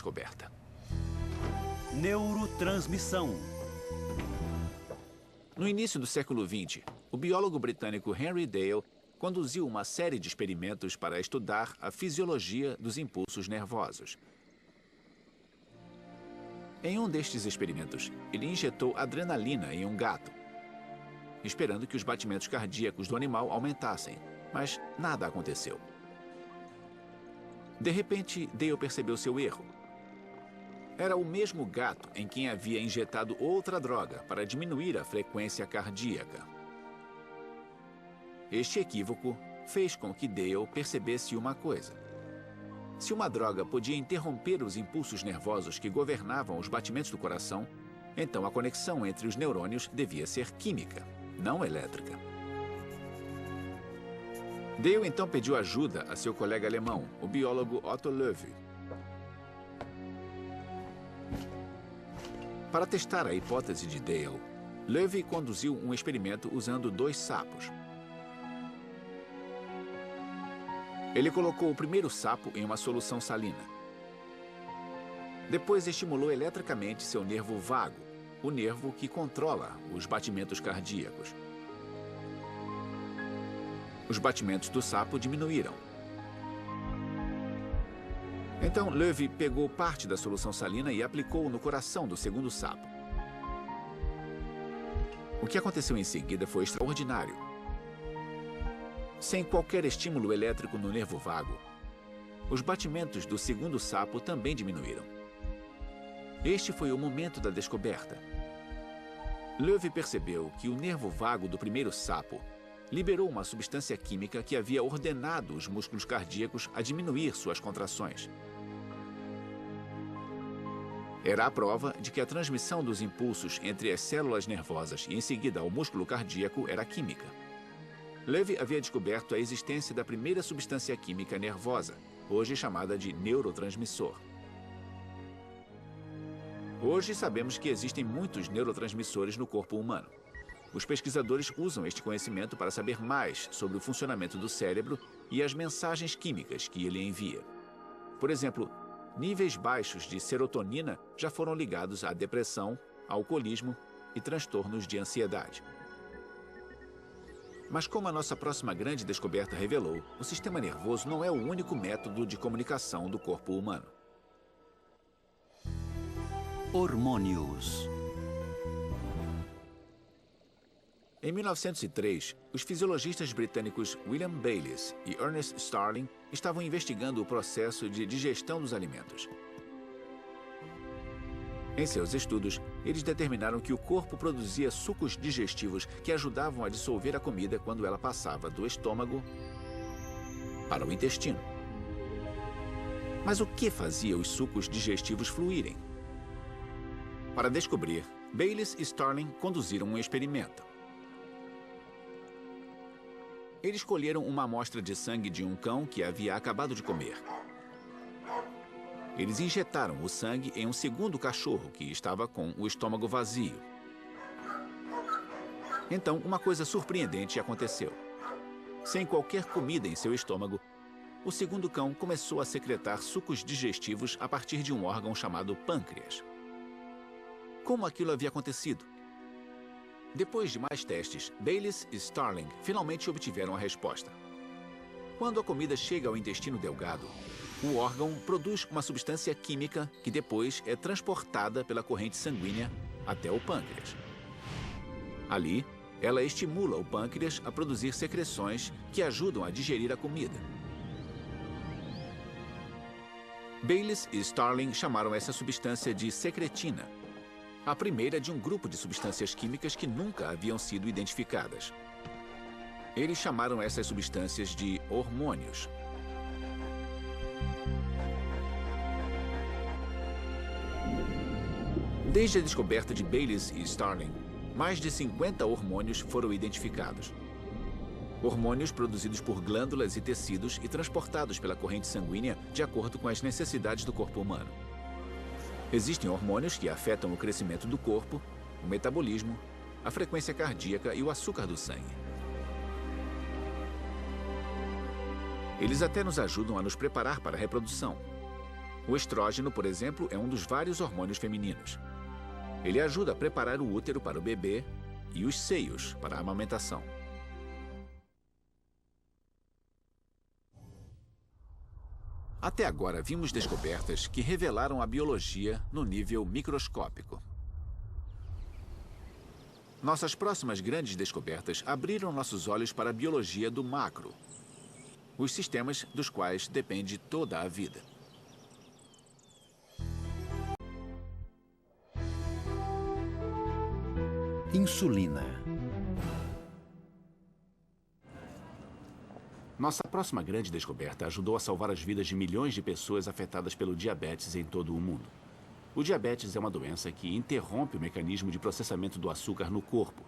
descoberta. Neurotransmissão. No início do século XX, o biólogo britânico Henry Dale conduziu uma série de experimentos para estudar a fisiologia dos impulsos nervosos. Em um destes experimentos, ele injetou adrenalina em um gato, esperando que os batimentos cardíacos do animal aumentassem, mas nada aconteceu. De repente, Dale percebeu seu erro. Era o mesmo gato em quem havia injetado outra droga para diminuir a frequência cardíaca. Este equívoco fez com que Dale percebesse uma coisa. Se uma droga podia interromper os impulsos nervosos que governavam os batimentos do coração, então a conexão entre os neurônios devia ser química, não elétrica. Dale então pediu ajuda a seu colega alemão, o biólogo Otto Loewi. Para testar a hipótese de Dale, Loewi conduziu um experimento usando 2 sapos. Ele colocou o primeiro sapo em uma solução salina. Depois estimulou eletricamente seu nervo vago, o nervo que controla os batimentos cardíacos. Os batimentos do sapo diminuíram. Então, Loewi pegou parte da solução salina e aplicou no coração do segundo sapo. O que aconteceu em seguida foi extraordinário. Sem qualquer estímulo elétrico no nervo vago, os batimentos do segundo sapo também diminuíram. Este foi o momento da descoberta. Loewi percebeu que o nervo vago do primeiro sapo liberou uma substância química que havia ordenado os músculos cardíacos a diminuir suas contrações. Era a prova de que a transmissão dos impulsos entre as células nervosas e em seguida ao músculo cardíaco era química. Loewi havia descoberto a existência da primeira substância química nervosa, hoje chamada de neurotransmissor. Hoje sabemos que existem muitos neurotransmissores no corpo humano. Os pesquisadores usam este conhecimento para saber mais sobre o funcionamento do cérebro e as mensagens químicas que ele envia. Por exemplo, níveis baixos de serotonina já foram ligados à depressão, alcoolismo e transtornos de ansiedade. Mas como a nossa próxima grande descoberta revelou, o sistema nervoso não é o único método de comunicação do corpo humano. Hormônios. Em 1903, os fisiologistas britânicos William Bayliss e Ernest Starling estavam investigando o processo de digestão dos alimentos. Em seus estudos, eles determinaram que o corpo produzia sucos digestivos que ajudavam a dissolver a comida quando ela passava do estômago para o intestino. Mas o que fazia os sucos digestivos fluírem? Para descobrir, Bayliss e Starling conduziram um experimento. Eles colheram uma amostra de sangue de um cão que havia acabado de comer. Eles injetaram o sangue em um segundo cachorro que estava com o estômago vazio. Então, uma coisa surpreendente aconteceu. Sem qualquer comida em seu estômago, o segundo cão começou a secretar sucos digestivos a partir de um órgão chamado pâncreas. Como aquilo havia acontecido? Depois de mais testes, Bayliss e Starling finalmente obtiveram a resposta. Quando a comida chega ao intestino delgado, o órgão produz uma substância química que depois é transportada pela corrente sanguínea até o pâncreas. Ali, ela estimula o pâncreas a produzir secreções que ajudam a digerir a comida. Bayliss e Starling chamaram essa substância de secretina, a primeira de um grupo de substâncias químicas que nunca haviam sido identificadas. Eles chamaram essas substâncias de hormônios. Desde a descoberta de Bayliss e Starling, mais de 50 hormônios foram identificados. Hormônios produzidos por glândulas e tecidos e transportados pela corrente sanguínea de acordo com as necessidades do corpo humano. Existem hormônios que afetam o crescimento do corpo, o metabolismo, a frequência cardíaca e o açúcar do sangue. Eles até nos ajudam a nos preparar para a reprodução. O estrógeno, por exemplo, é um dos vários hormônios femininos. Ele ajuda a preparar o útero para o bebê e os seios para a amamentação. Até agora, vimos descobertas que revelaram a biologia no nível microscópico. Nossas próximas grandes descobertas abriram nossos olhos para a biologia do macro, os sistemas dos quais depende toda a vida. Insulina. Nossa próxima grande descoberta ajudou a salvar as vidas de milhões de pessoas afetadas pelo diabetes em todo o mundo. O diabetes é uma doença que interrompe o mecanismo de processamento do açúcar no corpo,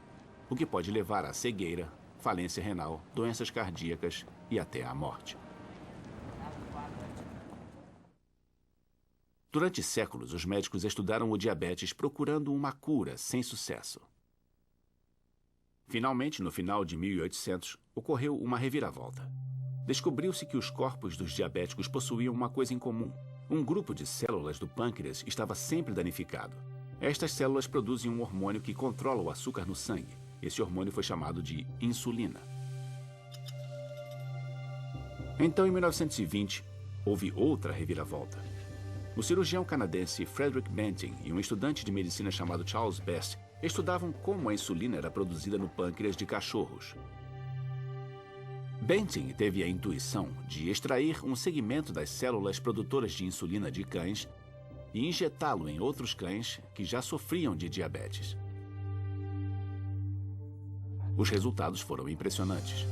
o que pode levar à cegueira, falência renal, doenças cardíacas e até à morte. Durante séculos, os médicos estudaram o diabetes procurando uma cura sem sucesso. Finalmente, no final de 1800, ocorreu uma reviravolta. Descobriu-se que os corpos dos diabéticos possuíam uma coisa em comum. Um grupo de células do pâncreas estava sempre danificado. Estas células produzem um hormônio que controla o açúcar no sangue. Esse hormônio foi chamado de insulina. Então, em 1920, houve outra reviravolta. O cirurgião canadense Frederick Banting e um estudante de medicina chamado Charles Best estudavam como a insulina era produzida no pâncreas de cachorros. Banting teve a intuição de extrair um segmento das células produtoras de insulina de cães e injetá-lo em outros cães que já sofriam de diabetes. Os resultados foram impressionantes.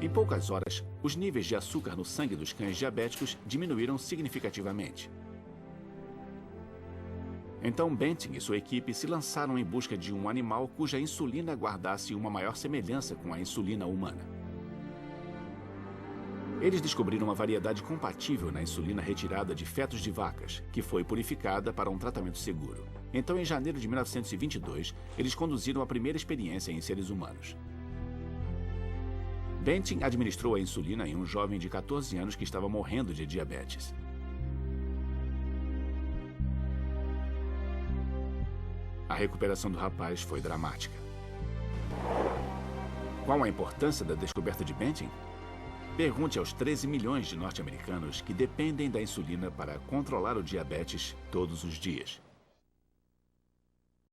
Em poucas horas, os níveis de açúcar no sangue dos cães diabéticos diminuíram significativamente. Então, Banting e sua equipe se lançaram em busca de um animal cuja insulina guardasse uma maior semelhança com a insulina humana. Eles descobriram uma variedade compatível na insulina retirada de fetos de vacas, que foi purificada para um tratamento seguro. Então, em janeiro de 1922, eles conduziram a primeira experiência em seres humanos. Banting administrou a insulina em um jovem de 14 anos que estava morrendo de diabetes. A recuperação do rapaz foi dramática. Qual a importância da descoberta de Banting? Pergunte aos 13 milhões de norte-americanos que dependem da insulina para controlar o diabetes todos os dias.